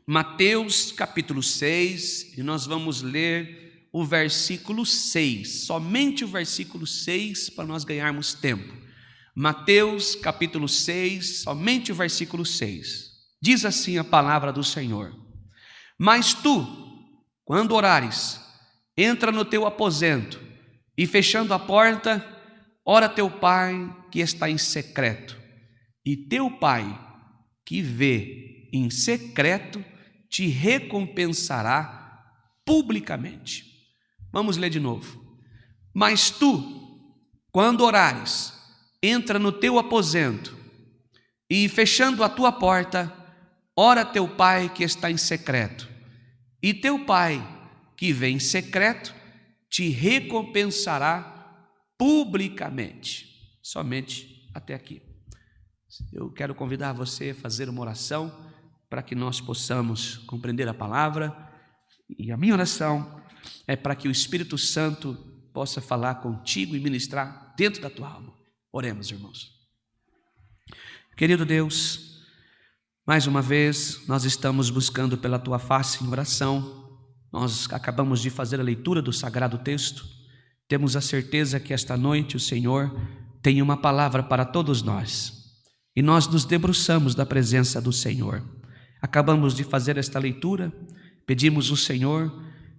Mateus capítulo 6, e nós vamos ler o versículo 6, somente o versículo 6 para nós ganharmos tempo. Mateus capítulo 6, somente o versículo 6. Diz assim a palavra do Senhor: Mas tu, quando orares, entra no teu aposento e fechando a porta, ora teu pai que está em secreto, e teu pai que vê em secreto te recompensará publicamente. Vamos ler de novo. Mas tu, quando orares, entra no teu aposento e fechando a tua porta, ora teu pai que está em secreto, e teu pai que vê em secreto te recompensará publicamente. Somente até aqui. Eu quero convidar você a fazer uma oração para que nós possamos compreender a palavra, e a minha oração é para que o Espírito Santo possa falar contigo e ministrar dentro da tua alma. Oremos, irmãos. Querido Deus, mais uma vez nós estamos buscando pela tua face em oração. Nós acabamos de fazer a leitura do sagrado texto. Temos a certeza que esta noite o Senhor tem uma palavra para todos nós, e nós nos debruçamos da presença do Senhor. Acabamos de fazer esta leitura, pedimos ao Senhor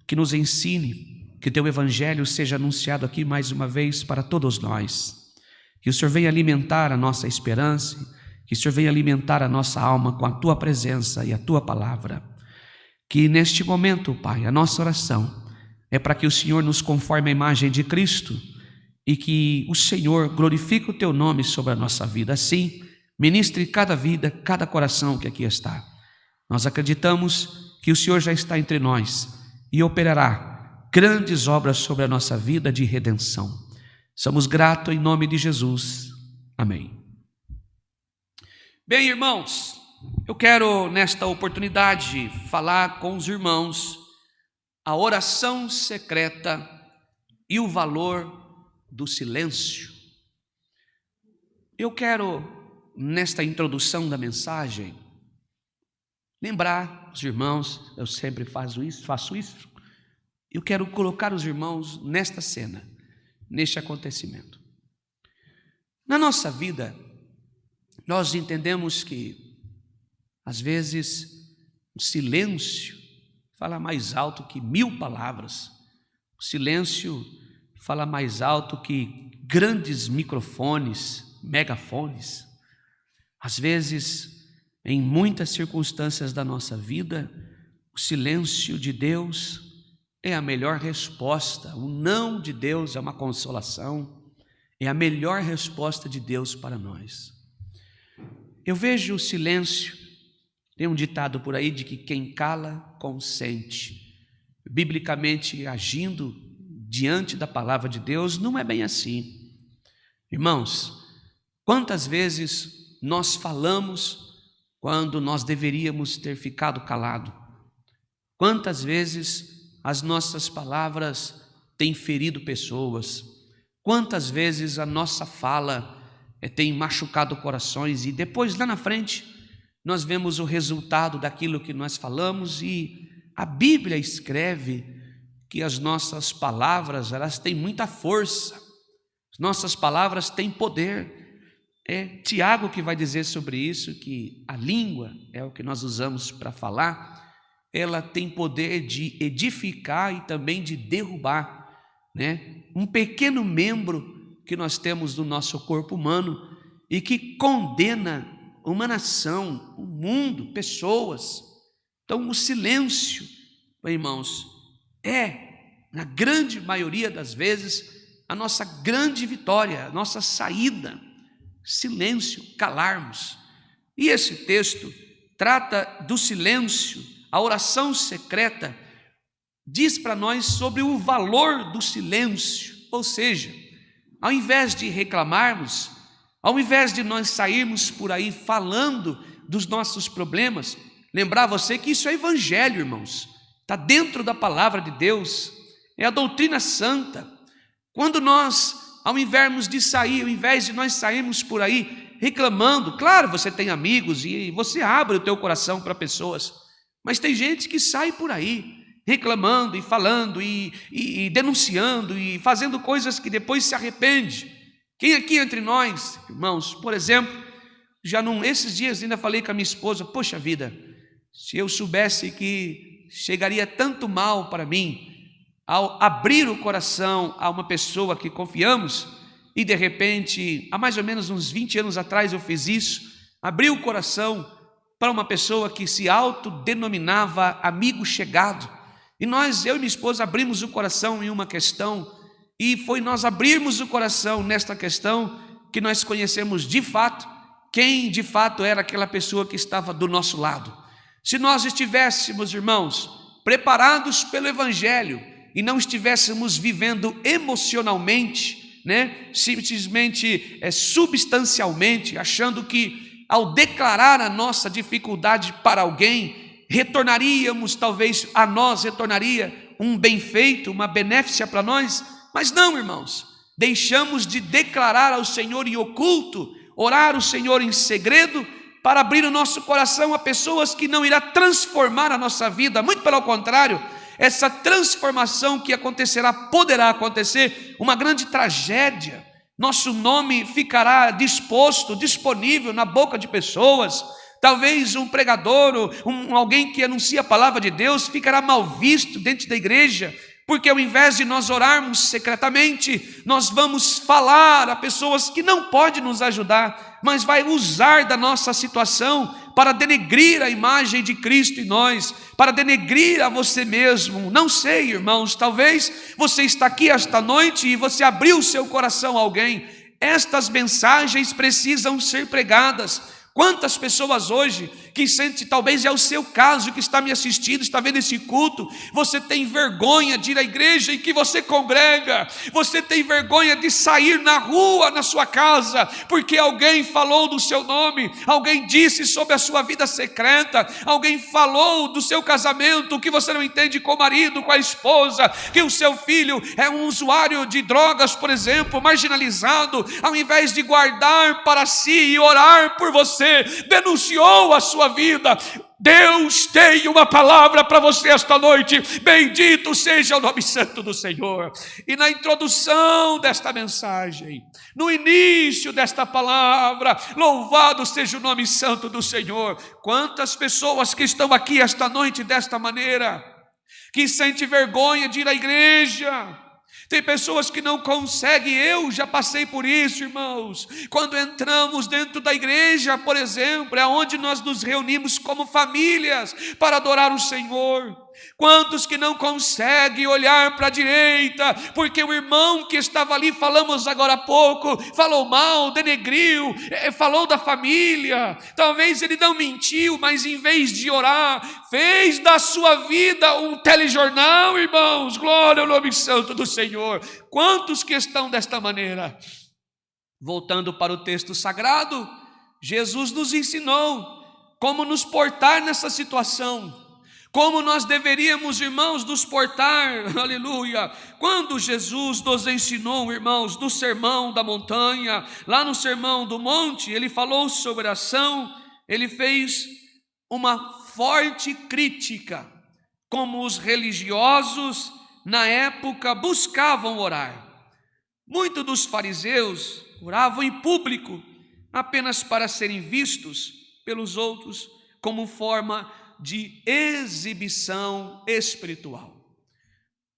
que nos ensine, que teu evangelho seja anunciado aqui mais uma vez para todos nós, que o Senhor venha alimentar a nossa esperança, que o Senhor venha alimentar a nossa alma com a tua presença e a tua palavra. Que neste momento, Pai, a nossa oração é para que o Senhor nos conforme à imagem de Cristo e que o Senhor glorifique o teu nome sobre a nossa vida. Assim, ministre cada vida, cada coração que aqui está. Nós acreditamos que o Senhor já está entre nós e operará grandes obras sobre a nossa vida de redenção. Somos gratos em nome de Jesus. Amém. Bem, irmãos, eu quero nesta oportunidade falar com os irmãos a oração secreta e o valor do silêncio. Eu quero, nesta introdução da mensagem, lembrar os irmãos, eu sempre faço isso, eu quero colocar os irmãos nesta cena, neste acontecimento. Na nossa vida, nós entendemos que, às vezes, o silêncio fala mais alto que 1000 palavras, o silêncio fala mais alto que grandes microfones, megafones. Às vezes, em muitas circunstâncias da nossa vida, o silêncio de Deus é a melhor resposta. O não de Deus é uma consolação, é a melhor resposta de Deus para nós. Eu vejo o silêncio, tem um ditado por aí de que quem cala, consente. Biblicamente, agindo diante da palavra de Deus, não é bem assim. Irmãos, quantas vezes nós falamos quando nós deveríamos ter ficado calado? Quantas vezes as nossas palavras têm ferido pessoas? Quantas vezes a nossa fala tem machucado corações e depois lá na frente nós vemos o resultado daquilo que nós falamos, e a Bíblia escreve que as nossas palavras, elas têm muita força, as nossas palavras têm poder. É Tiago que vai dizer sobre isso, que a língua é o que nós usamos para falar, ela tem poder de edificar e também de derrubar, né? Um pequeno membro que nós temos no nosso corpo humano e que condena uma nação, um mundo, pessoas. Então o silêncio, irmãos, é, na grande maioria das vezes, a nossa grande vitória, a nossa saída. Silêncio, calarmos. E esse texto trata do silêncio. A oração secreta diz para nós sobre o valor do silêncio. Ou seja, ao invés de reclamarmos, ao invés de nós sairmos por aí falando dos nossos problemas, lembrar você que isso é evangelho, irmãos, está dentro da palavra de Deus, é a doutrina santa. Quando nós, ao invés de nós sairmos por aí reclamando, claro, você tem amigos e você abre o teu coração para pessoas, Mas tem gente que sai por aí reclamando e falando e denunciando e fazendo coisas que depois se arrepende. Quem aqui entre nós, irmãos, por exemplo, esses dias ainda falei com a minha esposa, poxa vida, se eu soubesse que chegaria tanto mal para mim ao abrir o coração a uma pessoa que confiamos, e de repente, há mais ou menos uns 20 anos atrás eu fiz isso, abri o coração para uma pessoa que se autodenominava amigo chegado, e eu e minha esposa abrimos o coração em uma questão, e foi nós abrirmos o coração nesta questão que nós conhecemos de fato quem de fato era aquela pessoa que estava do nosso lado. Se nós estivéssemos, irmãos, preparados pelo Evangelho e não estivéssemos vivendo emocionalmente, simplesmente substancialmente, achando que ao declarar a nossa dificuldade para alguém, retornaria um bem feito, uma benéfica para nós, mas não, irmãos, deixamos de declarar ao Senhor em oculto, orar ao Senhor em segredo, para abrir o nosso coração a pessoas que não irá transformar a nossa vida, muito pelo contrário, essa transformação que poderá acontecer, uma grande tragédia, nosso nome ficará disponível na boca de pessoas, talvez um pregador, alguém que anuncia a palavra de Deus, ficará mal visto dentro da igreja, porque ao invés de nós orarmos secretamente, nós vamos falar a pessoas que não podem nos ajudar, mas vai usar da nossa situação para denegrir a imagem de Cristo em nós, para denegrir a você mesmo. Não sei, irmãos, talvez você está aqui esta noite e você abriu o seu coração a alguém. Estas mensagens precisam ser pregadas. Quantas pessoas hoje que sente, talvez é o seu caso, que está me assistindo, está vendo esse culto, você tem vergonha de ir à igreja em que você congrega, você tem vergonha de sair na rua, na sua casa, porque alguém falou do seu nome, alguém disse sobre a sua vida secreta, alguém falou do seu casamento, que você não entende com o marido, com a esposa, que o seu filho é um usuário de drogas, por exemplo, marginalizado, ao invés de guardar para si e orar por você, denunciou a sua vida. Deus tem uma palavra para você esta noite. Bendito seja o nome santo do Senhor. E na introdução desta mensagem, no início desta palavra, louvado seja o nome santo do Senhor. Quantas pessoas que estão aqui esta noite desta maneira, que sente vergonha de ir à igreja. Tem pessoas que não conseguem, eu já passei por isso, irmãos. Quando entramos dentro da igreja, por exemplo, é onde nós nos reunimos como famílias para adorar o Senhor. Quantos que não conseguem olhar para a direita, porque o irmão que estava ali, falamos agora há pouco, falou mal, denegriu, falou da família, talvez ele não mentiu, mas em vez de orar, fez da sua vida um telejornal, irmãos, glória ao nome santo do Senhor. Quantos que estão desta maneira? Voltando para o texto sagrado, Jesus nos ensinou como nos portar nessa situação, como nós deveríamos, irmãos, nos portar, aleluia. Quando Jesus nos ensinou, irmãos, no sermão da montanha, lá no sermão do monte, ele falou sobre oração, ele fez uma forte crítica, como os religiosos na época buscavam orar. Muitos dos fariseus oravam em público, apenas para serem vistos pelos outros, como forma de exibição espiritual.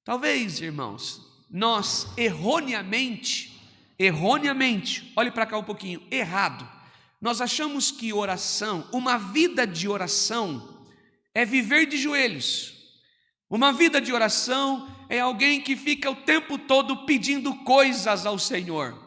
Talvez, irmãos, nós erroneamente, olhe para cá um pouquinho, errado, nós achamos que oração, uma vida de oração, é viver de joelhos. Uma vida de oração é alguém que fica o tempo todo pedindo coisas ao Senhor.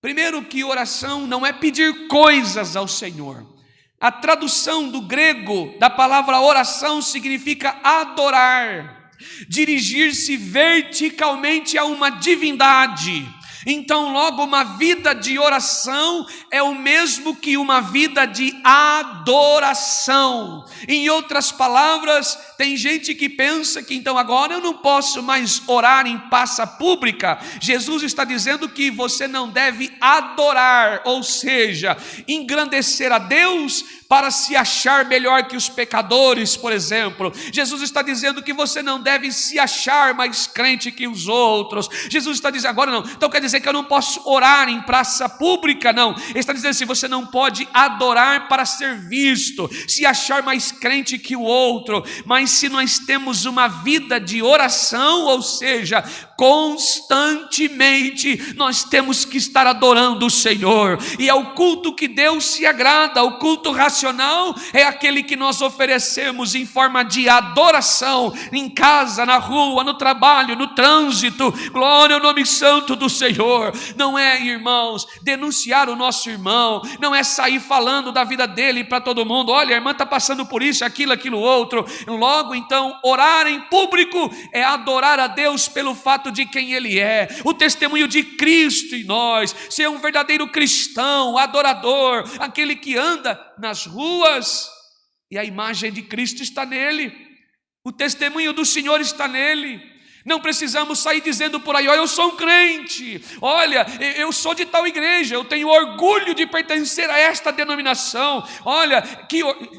Primeiro que oração não é pedir coisas ao Senhor. A tradução do grego da palavra oração significa adorar, dirigir-se verticalmente a uma divindade. Então, logo, uma vida de oração é o mesmo que uma vida de adoração. Em outras palavras, Tem gente que pensa que então agora eu não posso mais orar em praça pública. Jesus está dizendo que você não deve adorar, ou seja, engrandecer a Deus para se achar melhor que os pecadores, por exemplo. Jesus está dizendo que você não deve se achar mais crente que os outros. Jesus está dizendo, agora não, então quer dizer que eu não posso orar em praça pública, não. Ele está dizendo assim, você não pode adorar para ser visto, se achar mais crente que o outro. Mas se nós temos uma vida de oração, ou seja, constantemente nós temos que estar adorando o Senhor, e é o culto que Deus se agrada. O culto racional é aquele que nós oferecemos em forma de adoração, em casa, na rua, no trabalho, no trânsito. Glória ao nome santo do Senhor. Não é, irmãos, denunciar o nosso irmão, não é sair falando da vida dele para todo mundo, olha, a irmã está passando por isso, aquilo outro. Logo então, orar em público é adorar a Deus pelo fato de quem Ele é, o testemunho de Cristo em nós, ser um verdadeiro cristão, adorador, aquele que anda nas ruas e a imagem de Cristo está nele, o testemunho do Senhor está nele. Não precisamos sair dizendo por aí, olha, eu sou um crente, olha, eu sou de tal igreja, eu tenho orgulho de pertencer a esta denominação. Olha,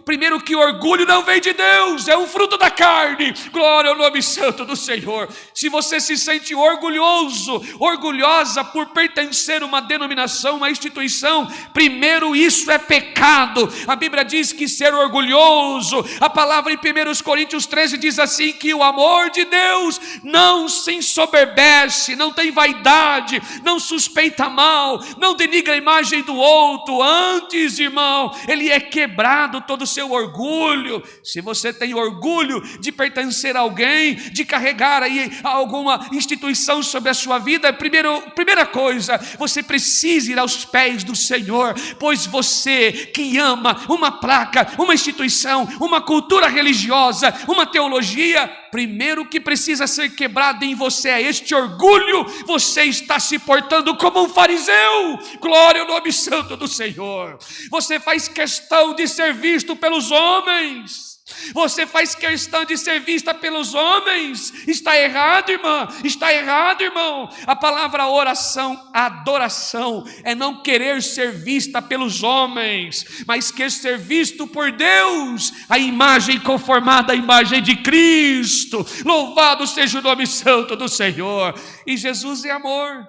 primeiro que orgulho não vem de Deus, é um fruto da carne. Glória ao nome santo do Senhor. Se você se sente orgulhoso, orgulhosa por pertencer a uma denominação, uma instituição, primeiro isso é pecado. A Bíblia diz que ser orgulhoso, a palavra em 1 Coríntios 13 diz assim, que o amor de Deus não se ensoberbece, não tem vaidade, não suspeita mal, não denigra a imagem do outro. Antes, irmão, ele é quebrado todo o seu orgulho. Se você tem orgulho de pertencer a alguém, de carregar aí alguma instituição sobre a sua vida, primeira coisa, você precisa ir aos pés do Senhor, pois você que ama uma placa, uma instituição, uma cultura religiosa, uma teologia, primeiro que precisa ser quebrado em você é este orgulho. Você está se portando como um fariseu. Glória ao nome santo do Senhor. Você faz questão de ser visto pelos homens. Você faz questão de ser vista pelos homens. Está errado, irmã. Está errado, irmão. A palavra oração, adoração, é não querer ser vista pelos homens, mas querer ser visto por Deus, a imagem conformada à imagem de Cristo. Louvado seja o nome santo do Senhor. E Jesus é amor,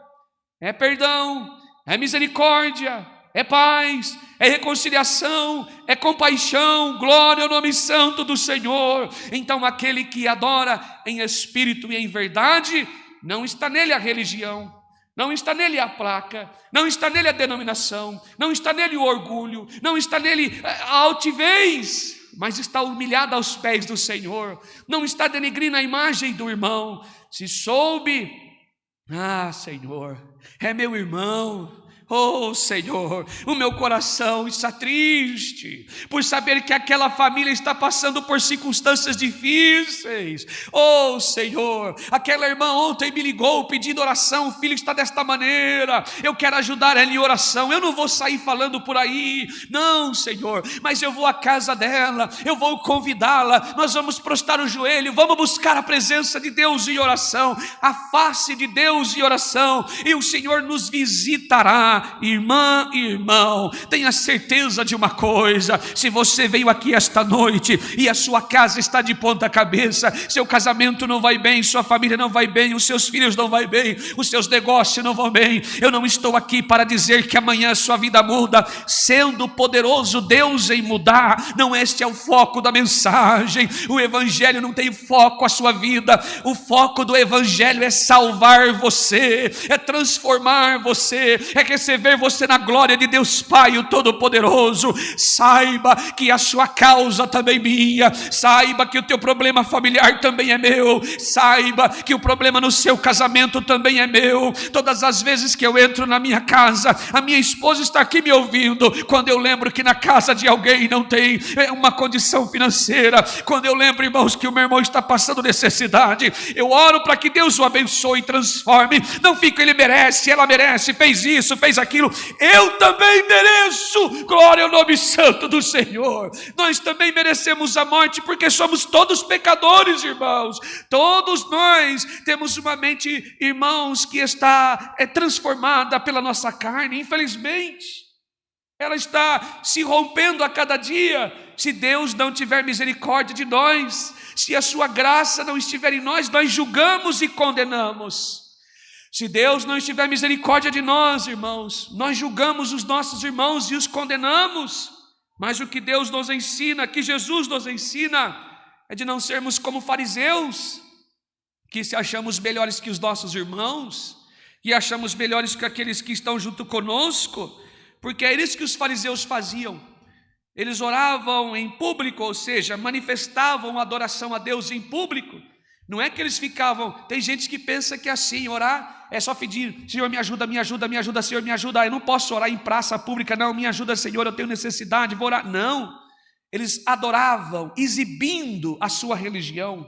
é perdão, é misericórdia, é paz, é reconciliação, é compaixão. Glória ao nome santo do Senhor. Então aquele que adora em espírito e em verdade, não está nele a religião, não está nele a placa, não está nele a denominação, não está nele o orgulho, não está nele a altivez, mas está humilhado aos pés do Senhor, não está denegrindo a imagem do irmão. Se soube, Senhor, é meu irmão. Oh Senhor, o meu coração está triste por saber que aquela família está passando por circunstâncias difíceis. Oh Senhor, aquela irmã ontem me ligou pedindo oração, o filho está desta maneira, eu quero ajudar ela em oração. Eu não vou sair falando por aí, não Senhor, mas eu vou à casa dela, eu vou convidá-la, nós vamos prostrar o joelho, vamos buscar a presença de Deus em oração, a face de Deus em oração, e o Senhor nos visitará. Irmã e irmão, tenha certeza de uma coisa: se você veio aqui esta noite e a sua casa está de ponta cabeça, seu casamento não vai bem, sua família não vai bem, os seus filhos não vai bem, os seus negócios não vão bem, eu não estou aqui para dizer que amanhã a sua vida muda, sendo poderoso Deus em mudar. Não, este é o foco da mensagem. O evangelho não tem foco a sua vida. O foco do evangelho é salvar você, é transformar você, é receber você na glória de Deus Pai, o Todo-Poderoso. Saiba que a sua causa também é minha, saiba que o teu problema familiar também é meu, saiba que o problema no seu casamento também é meu. Todas as vezes que eu entro na minha casa, a minha esposa está aqui me ouvindo. Quando eu lembro que na casa de alguém não tem uma condição financeira, quando eu lembro, irmãos, que o meu irmão está passando necessidade, eu oro para que Deus o abençoe e transforme. Não fica, ele merece, ela merece, fez isso, fez aquilo, eu também mereço, glória ao nome santo do Senhor. Nós também merecemos a morte, porque somos todos pecadores, irmãos. Todos nós temos uma mente, irmãos, que está transformada pela nossa carne, infelizmente. Ela está se rompendo a cada dia. Se Deus não tiver misericórdia de nós, se a sua graça não estiver em nós, nós julgamos e condenamos. Se Deus não estiver misericórdia de nós, irmãos, nós julgamos os nossos irmãos e os condenamos. Mas o que Deus nos ensina, que Jesus nos ensina, é de não sermos como fariseus, que se achamos melhores que os nossos irmãos, e achamos melhores que aqueles que estão junto conosco, porque é isso que os fariseus faziam. Eles oravam em público, ou seja, manifestavam adoração a Deus em público. Não é que eles ficavam, tem gente que pensa que assim, orar é só pedir, Senhor me ajuda, me ajuda, me ajuda, Senhor me ajuda. Eu não posso orar em praça pública, não, me ajuda Senhor, eu tenho necessidade, vou orar. Não, eles adoravam, exibindo a sua religião.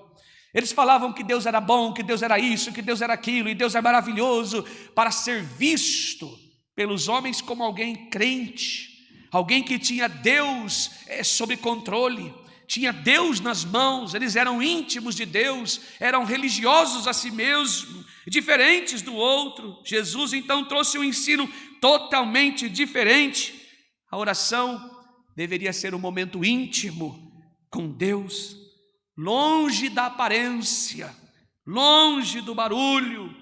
Eles falavam que Deus era bom, que Deus era isso, que Deus era aquilo, e Deus é maravilhoso, para ser visto pelos homens como alguém crente, alguém que tinha Deus sob controle, tinha Deus nas mãos. Eles eram íntimos de Deus, eram religiosos a si mesmos, diferentes do outro. Jesus então trouxe um ensino totalmente diferente. A oração deveria ser um momento íntimo com Deus, longe da aparência, longe do barulho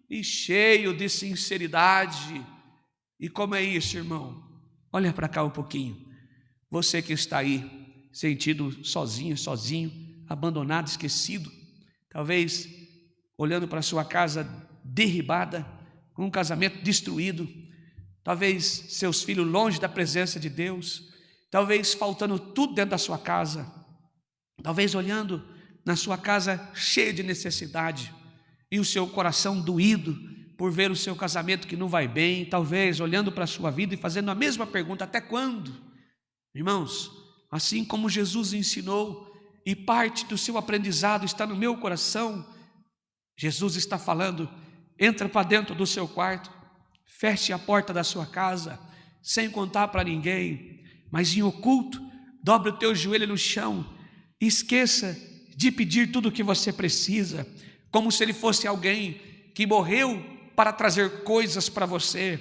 e cheio de sinceridade. E como é isso, irmão? Olha para cá um pouquinho. Você que está aí, sentido sozinho, abandonado, esquecido, talvez olhando para a sua casa derribada, com um casamento destruído, talvez seus filhos longe da presença de Deus, talvez faltando tudo dentro da sua casa, talvez olhando na sua casa cheia de necessidade, e o seu coração doído por ver o seu casamento que não vai bem, talvez olhando para a sua vida e fazendo a mesma pergunta: até quando? Irmãos, assim como Jesus ensinou, e parte do seu aprendizado está no meu coração, Jesus está falando: entra para dentro do seu quarto, feche a porta da sua casa, sem contar para ninguém, mas em oculto, dobre o teu joelho no chão, e esqueça de pedir tudo o que você precisa, como se ele fosse alguém que morreu para trazer coisas para você,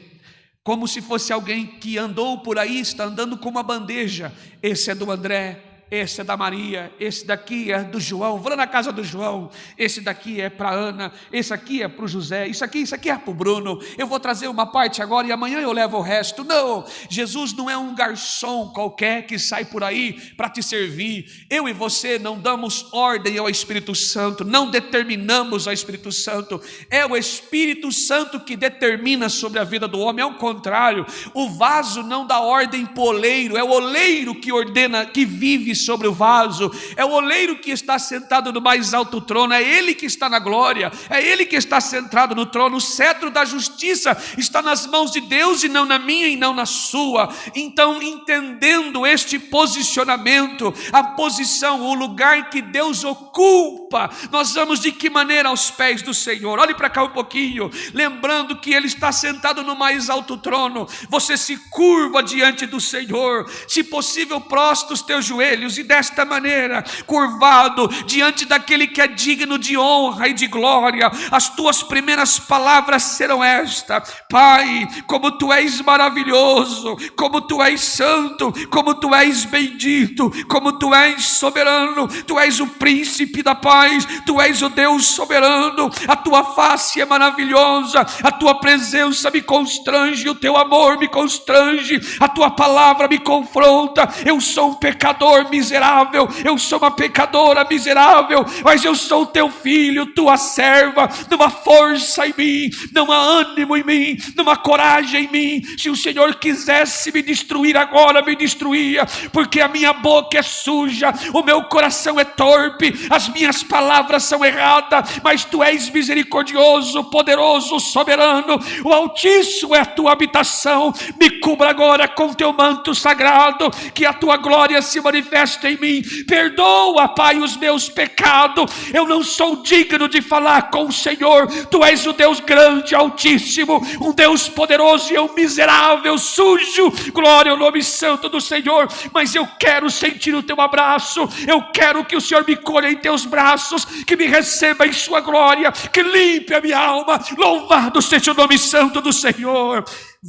como se fosse alguém que andou por aí, está andando com uma bandeja. Esse é do André, esse é da Maria, esse daqui é do João, vou lá na casa do João, esse daqui é para a Ana, esse aqui é para o José, isso aqui é para o Bruno, eu vou trazer uma parte agora e amanhã eu levo o resto. Não, Jesus não é um garçom qualquer que sai por aí para te servir. Eu e você não damos ordem ao Espírito Santo, não determinamos ao Espírito Santo, é o Espírito Santo que determina sobre a vida do homem. É o contrário, o vaso não dá ordem para o oleiro, é o oleiro que ordena, que vive sobre o vaso, é o oleiro que está sentado no mais alto trono, é ele que está na glória, é ele que está sentado no trono. O cetro da justiça está nas mãos de Deus e não na minha e não na sua. Então, entendendo este posicionamento, a posição, o lugar que Deus ocupa, nós vamos de que maneira aos pés do Senhor? Olhe para cá um pouquinho, lembrando que ele está sentado no mais alto trono. Você se curva diante do Senhor, se possível prostra os teus joelhos, e desta maneira, curvado diante daquele que é digno de honra e de glória, as tuas primeiras palavras serão esta: Pai, como tu és maravilhoso, como tu és santo, como tu és bendito, como tu és soberano, tu és o príncipe da paz, tu és o Deus soberano, a tua face é maravilhosa, a tua presença me constrange, o teu amor me constrange, a tua palavra me confronta. Eu sou um pecador miserável, eu sou uma pecadora miserável, mas eu sou teu filho, tua serva. Não há força em mim, não há ânimo em mim, não há coragem em mim. Se o Senhor quisesse me destruir agora, me destruía, porque a minha boca é suja, o meu coração é torpe, as minhas palavras são erradas, mas tu és misericordioso, poderoso, soberano, o Altíssimo é a tua habitação. Me cubra agora com teu manto sagrado, que a tua glória se manifeste manifesta em mim. Perdoa, Pai, os meus pecados. Eu não sou digno de falar com o Senhor. Tu és o Deus grande, altíssimo, um Deus poderoso, e eu miserável, sujo. Glória ao nome santo do Senhor. Mas eu quero sentir o teu abraço. Eu quero que o Senhor me colha em teus braços, que me receba em sua glória, que limpe a minha alma. Louvado seja o nome santo do Senhor.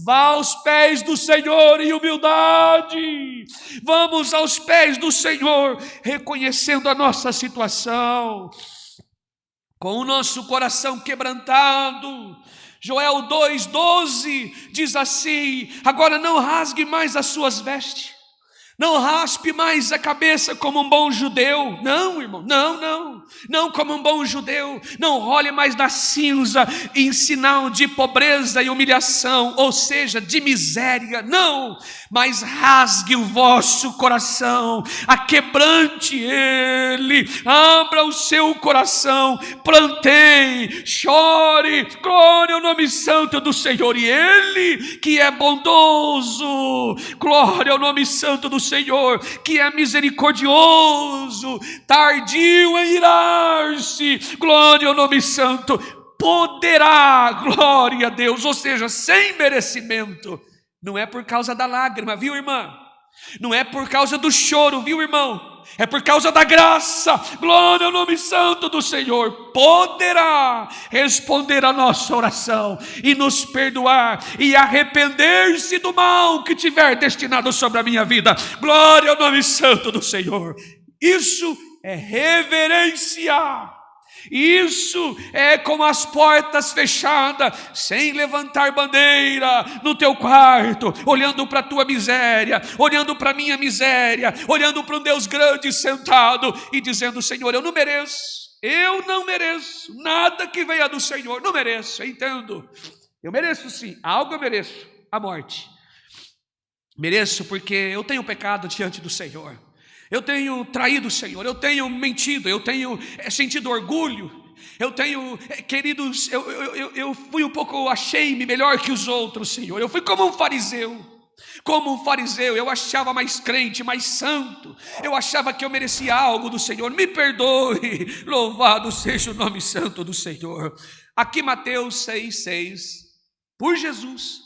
Vá aos pés do Senhor em humildade. Vamos aos pés do Senhor, reconhecendo a nossa situação, com o nosso coração quebrantado. Joel 2:12 diz assim: agora não rasgue mais as suas vestes, não raspe mais a cabeça como um bom judeu. Não, irmão, não como um bom judeu. Não role mais na cinza em sinal de pobreza e humilhação, ou seja, de miséria. Não, mas rasgue o vosso coração, aquebrante ele, abra o seu coração, planteie, chore, glória ao nome santo do Senhor. E ele que é bondoso, glória ao nome santo do Senhor, que é misericordioso, tardio em irar-se, glória ao nome santo, poderá, glória a Deus, ou seja, sem merecimento. Não é por causa da lágrima, viu, irmã? Não é por causa do choro, viu, irmão? É por causa da graça, glória ao nome santo do Senhor. Poderá responder a nossa oração e nos perdoar e arrepender-se do mal que tiver destinado sobre a minha vida. Glória ao nome santo do Senhor. Isso é reverência. Isso é com as portas fechadas, sem levantar bandeira no teu quarto, olhando para a tua miséria, olhando para a minha miséria, olhando para um Deus grande sentado e dizendo: Senhor, eu não mereço nada que venha do Senhor, não mereço. Entendo, eu mereço sim, algo eu mereço, a morte. Mereço porque eu tenho pecado diante do Senhor. Eu tenho traído o Senhor, eu tenho mentido, eu tenho sentido orgulho, eu tenho, queridos, eu fui um pouco, achei-me melhor que os outros, Senhor. Eu fui como um fariseu, eu achava mais crente, mais santo, eu achava que eu merecia algo do Senhor. Me perdoe, louvado seja o nome santo do Senhor. Aqui Mateus 6,6, por Jesus,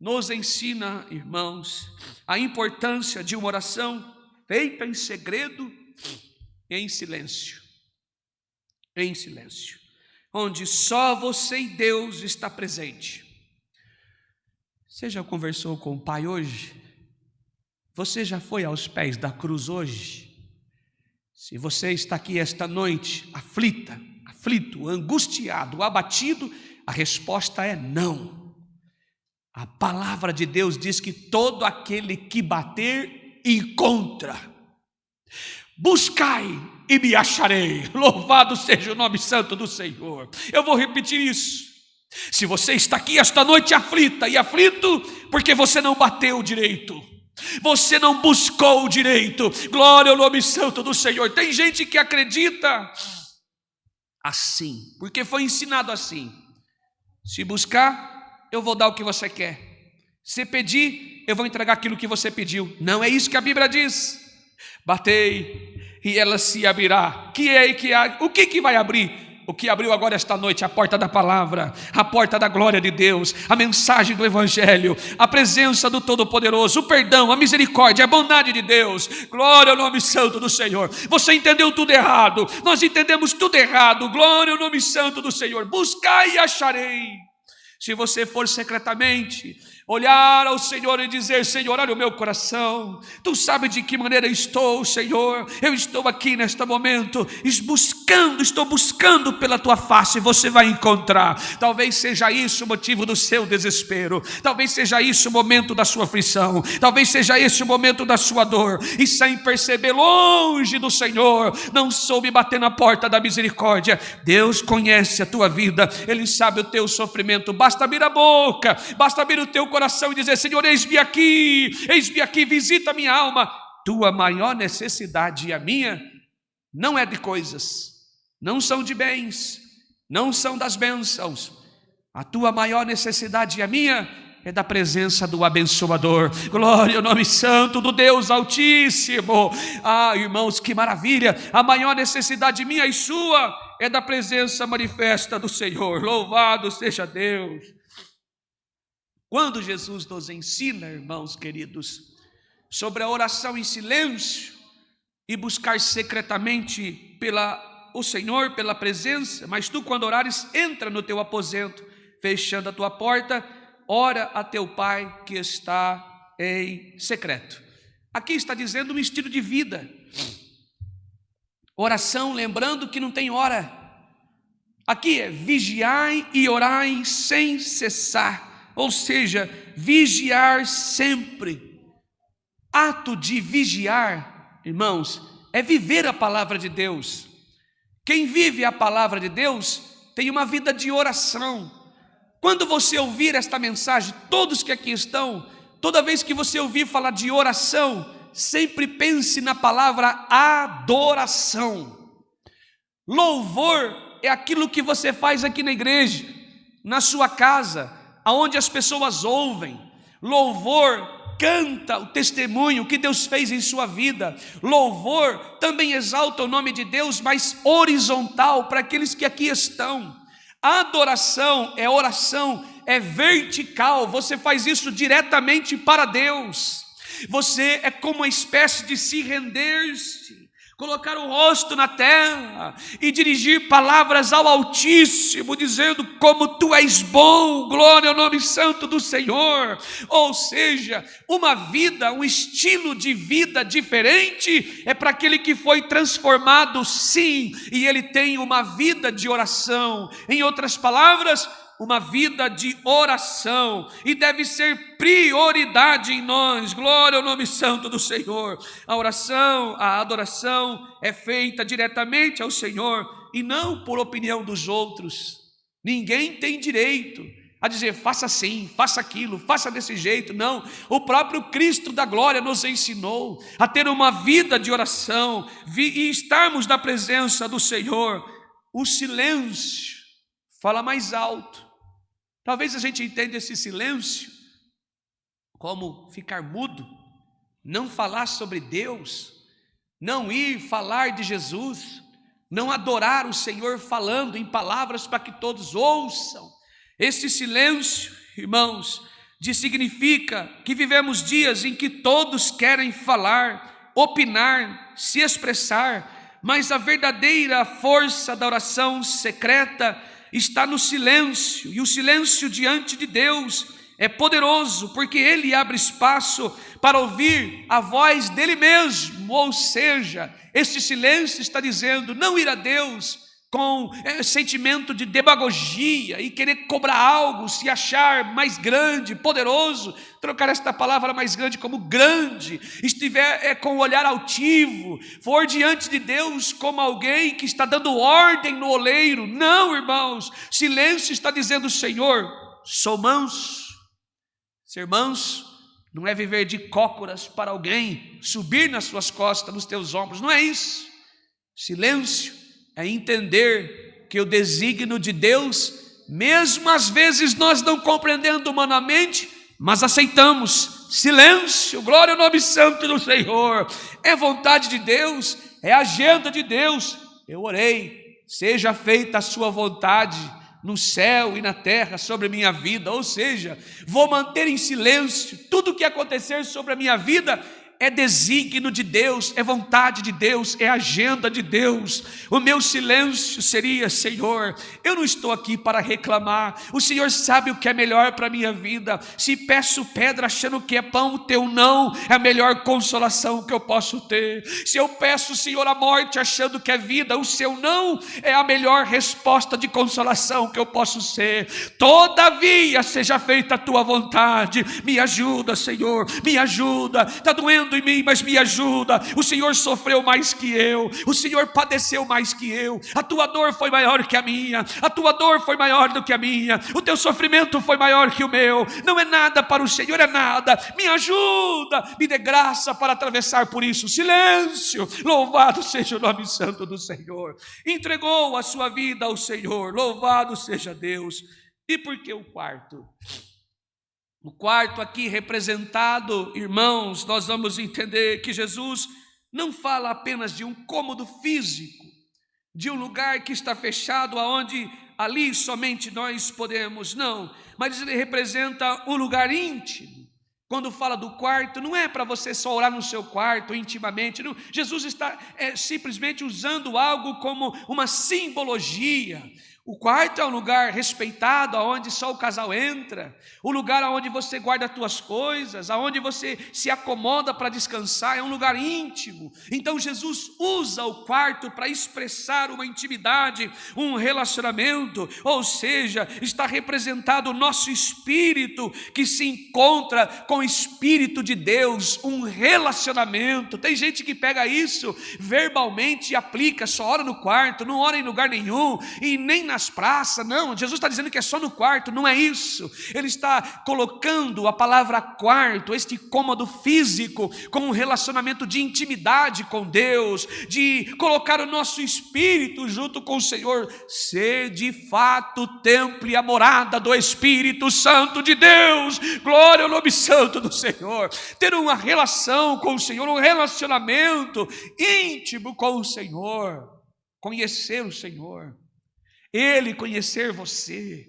nos ensina, irmãos, a importância de uma oração feita em segredo e em silêncio, onde só você e Deus está presente. Você já conversou com o Pai hoje? Você já foi aos pés da cruz hoje? Se você está aqui esta noite aflito, angustiado, abatido, a resposta é não. A palavra de Deus diz que todo aquele que bater encontra, buscai e me acharei. Louvado seja o nome santo do Senhor. Eu vou repetir isso. Se você está aqui esta noite aflita e aflito, porque você não bateu direito, você não buscou direito, glória ao nome santo do Senhor. Tem gente que acredita assim, porque foi ensinado assim: se buscar, eu vou dar o que você quer. Se pedir, eu vou entregar aquilo que você pediu. Não é isso que a Bíblia diz. Batei e ela se abrirá. O que vai abrir? O que abriu agora esta noite? A porta da palavra, a porta da glória de Deus, a mensagem do Evangelho, a presença do Todo-Poderoso, o perdão, a misericórdia, a bondade de Deus. Glória ao nome santo do Senhor. Você entendeu tudo errado, nós entendemos tudo errado. Glória ao nome santo do Senhor. Buscai e acharei. Se você for secretamente olhar ao Senhor e dizer: Senhor, olha o meu coração, Tu sabes de que maneira estou, Senhor. Eu estou aqui neste momento estou buscando pela Tua face. Você vai encontrar. Talvez seja isso o motivo do seu desespero, talvez seja isso o momento da sua aflição, talvez seja esse o momento da sua dor, e sem perceber, longe do Senhor, não soube bater na porta da misericórdia. Deus conhece a tua vida, Ele sabe o teu sofrimento. Basta abrir a boca, basta abrir o teu coração e dizer: Senhor, eis-me aqui, visita a minha alma. Tua maior necessidade e a minha não é de coisas, não são de bens, não são das bênçãos. A tua maior necessidade e a minha é da presença do abençoador. Glória ao nome santo do Deus Altíssimo. Irmãos, que maravilha! A maior necessidade minha e sua é da presença manifesta do Senhor. Louvado seja Deus. Quando Jesus nos ensina, irmãos queridos, sobre a oração em silêncio e buscar secretamente o Senhor, pela presença, mas tu, quando orares, entra no teu aposento, fechando a tua porta, ora a teu Pai que está em secreto. Aqui está dizendo um estilo de vida. Oração, lembrando que não tem hora. Aqui é vigiai e orai sem cessar, ou seja, vigiar sempre. Ato de vigiar, irmãos, é viver a palavra de Deus. Quem vive a palavra de Deus tem uma vida de oração. Quando você ouvir esta mensagem, todos que aqui estão, toda vez que você ouvir falar de oração, sempre pense na palavra adoração. Louvor é aquilo que você faz aqui na igreja, na sua casa, aonde as pessoas ouvem. Louvor canta o testemunho que Deus fez em sua vida. Louvor também exalta o nome de Deus, mas horizontal para aqueles que aqui estão. Adoração é oração, é vertical, você faz isso diretamente para Deus. Você é como uma espécie de se render-se, colocar o rosto na terra e dirigir palavras ao Altíssimo, dizendo como tu és bom, glória ao nome santo do Senhor. Ou seja, uma vida, um estilo de vida diferente é para aquele que foi transformado, sim, e ele tem uma vida de oração. Em outras palavras, uma vida de oração, e deve ser prioridade em nós. Glória ao nome santo do Senhor. A oração, a adoração é feita diretamente ao Senhor e não por opinião dos outros. Ninguém tem direito a dizer faça assim, faça aquilo, faça desse jeito. Não, o próprio Cristo da glória nos ensinou a ter uma vida de oração e estarmos na presença do Senhor. O silêncio fala mais alto. Talvez a gente entenda esse silêncio como ficar mudo, não falar sobre Deus, não ir falar de Jesus, não adorar o Senhor falando em palavras para que todos ouçam. Esse silêncio, irmãos, significa que vivemos dias em que todos querem falar, opinar, se expressar, mas a verdadeira força da oração secreta está no silêncio, e o silêncio diante de Deus é poderoso, porque Ele abre espaço para ouvir a voz dEle mesmo. Ou seja, este silêncio está dizendo não ir a Deus com sentimento de demagogia e querer cobrar algo, se achar mais grande, poderoso, trocar esta palavra mais grande como grande, estiver com o olhar altivo, for diante de Deus como alguém que está dando ordem no oleiro. Não, irmãos, silêncio está dizendo: Senhor, sou manso. Ser manso não é viver de cócoras para alguém subir nas suas costas, nos teus ombros, não é isso. Silêncio é entender que o desígnio de Deus, mesmo às vezes nós não compreendendo humanamente, mas aceitamos. Silêncio, glória ao nome santo do Senhor. É vontade de Deus, é agenda de Deus. Eu orei, seja feita a sua vontade no céu e na terra sobre a minha vida. Ou seja, vou manter em silêncio. Tudo o que acontecer sobre a minha vida é desígnio de Deus, é vontade de Deus, é agenda de Deus. O meu silêncio seria: Senhor, eu não estou aqui para reclamar, o Senhor sabe o que é melhor para a minha vida. Se peço pedra achando que é pão, o teu não é a melhor consolação que eu posso ter. Se eu peço, Senhor, a morte achando que é vida, o seu não é a melhor resposta de consolação que eu posso ser. Todavia seja feita a tua vontade. Me ajuda, Senhor, me ajuda. Está doendo em mim, mas me ajuda. O Senhor sofreu mais que eu, o Senhor padeceu mais que eu. A tua dor foi maior que a minha, a tua dor foi maior do que a minha, o teu sofrimento foi maior que o meu. Não é nada para o Senhor, é nada. Me ajuda, me dê graça para atravessar por isso. Silêncio, louvado seja o nome santo do Senhor. Entregou a sua vida ao Senhor, louvado seja Deus. E por que o quarto? No quarto aqui representado, irmãos, nós vamos entender que Jesus não fala apenas de um cômodo físico, de um lugar que está fechado, aonde ali somente nós podemos, não, mas ele representa um lugar íntimo. Quando fala do quarto, não é para você só orar no seu quarto intimamente, não. Jesus está simplesmente usando algo como uma simbologia. O quarto é um lugar respeitado, onde só o casal entra, o lugar onde você guarda as suas coisas, onde você se acomoda para descansar, é um lugar íntimo. Então Jesus usa o quarto para expressar uma intimidade, um relacionamento, ou seja, está representado o nosso espírito que se encontra com o Espírito de Deus, um relacionamento. Tem gente que pega isso verbalmente e aplica, só ora no quarto, não ora em lugar nenhum, e nem nas praças, não. Jesus está dizendo que é só no quarto, não é isso. Ele está colocando a palavra quarto, este cômodo físico, como um relacionamento de intimidade com Deus, de colocar o nosso espírito junto com o Senhor, ser de fato o templo e a morada do Espírito Santo de Deus. Glória ao nome santo do Senhor. Ter uma relação com o Senhor, um relacionamento íntimo com o Senhor, conhecer o Senhor, Ele conhecer você.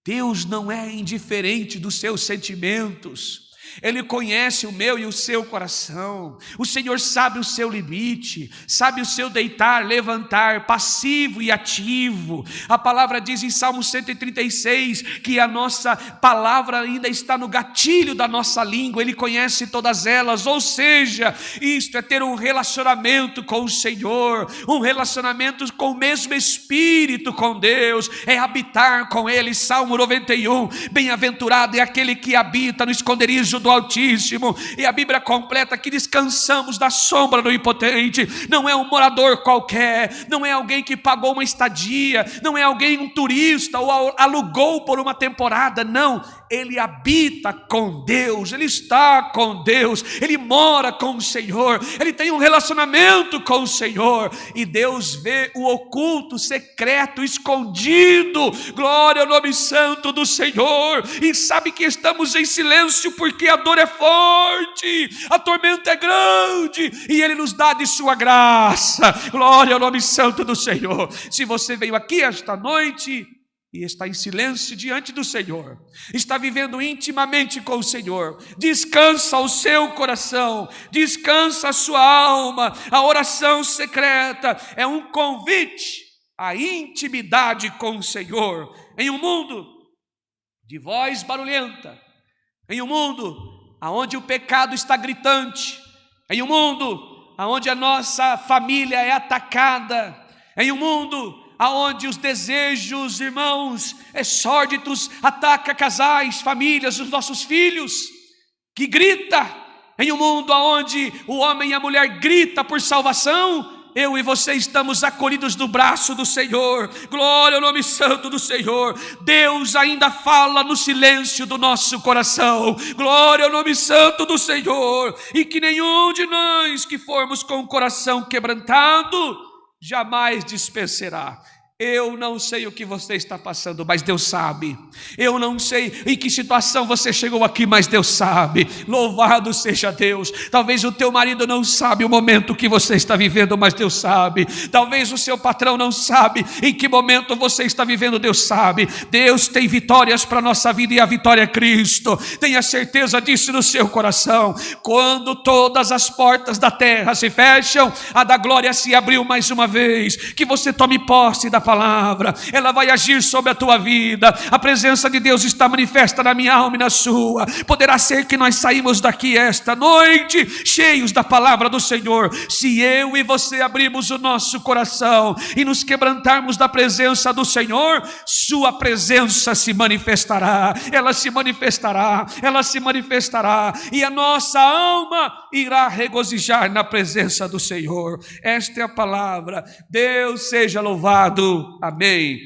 Deus não é indiferente dos seus sentimentos. Ele conhece o meu e o seu coração. O Senhor sabe o seu limite, sabe o seu deitar, levantar, passivo e ativo. A palavra diz em Salmo 136 que a nossa palavra ainda está no gatilho da nossa língua. Ele conhece todas elas, ou seja, isto é ter um relacionamento com o Senhor, um relacionamento com o mesmo Espírito com Deus, é habitar com Ele. Salmo 91, bem-aventurado é aquele que habita no esconderijo do Altíssimo, e a Bíblia completa que descansamos da sombra do Onipotente. Não é um morador qualquer, não é alguém que pagou uma estadia, não é alguém, um turista, ou alugou por uma temporada, não. Ele habita com Deus, ele está com Deus, ele mora com o Senhor, ele tem um relacionamento com o Senhor, e Deus vê o oculto, secreto, escondido. Glória ao nome santo do Senhor. E sabe que estamos em silêncio porque a dor é forte, a tormenta é grande, e Ele nos dá de sua graça. Glória ao nome santo do Senhor. Se você veio aqui esta noite e está em silêncio diante do Senhor, está vivendo intimamente com o Senhor, descansa o seu coração, descansa a sua alma. A oração secreta é um convite à intimidade com o Senhor. Em um mundo de voz barulhenta, em um mundo onde o pecado está gritante, em um mundo onde a nossa família é atacada, em um mundo aonde os desejos, irmãos, sórdidos atacam casais, famílias, os nossos filhos, que grita, em um mundo aonde o homem e a mulher grita por salvação, eu e você estamos acolhidos no braço do Senhor. Glória ao nome santo do Senhor. Deus ainda fala no silêncio do nosso coração. Glória ao nome santo do Senhor. E que nenhum de nós que formos com o coração quebrantado jamais despenserá. Eu não sei o que você está passando, mas Deus sabe. Eu não sei em que situação você chegou aqui, mas Deus sabe. Louvado seja Deus. Talvez o teu marido não sabe o momento que você está vivendo, mas Deus sabe. Talvez o seu patrão não sabe em que momento você está vivendo, Deus sabe. Deus tem vitórias para a nossa vida, e a vitória é Cristo. Tenha certeza disso no seu coração. Quando todas as portas da terra se fecham, a da glória se abriu mais uma vez. Que você tome posse da palavra, ela vai agir sobre a tua vida. A presença de Deus está manifesta na minha alma e na sua. Poderá ser que nós saímos daqui esta noite cheios da palavra do Senhor, se eu e você abrirmos o nosso coração e nos quebrantarmos da presença do Senhor. Sua presença se manifestará, ela se manifestará, ela se manifestará, e a nossa alma irá regozijar na presença do Senhor. Esta é a palavra. Deus seja louvado. Amém.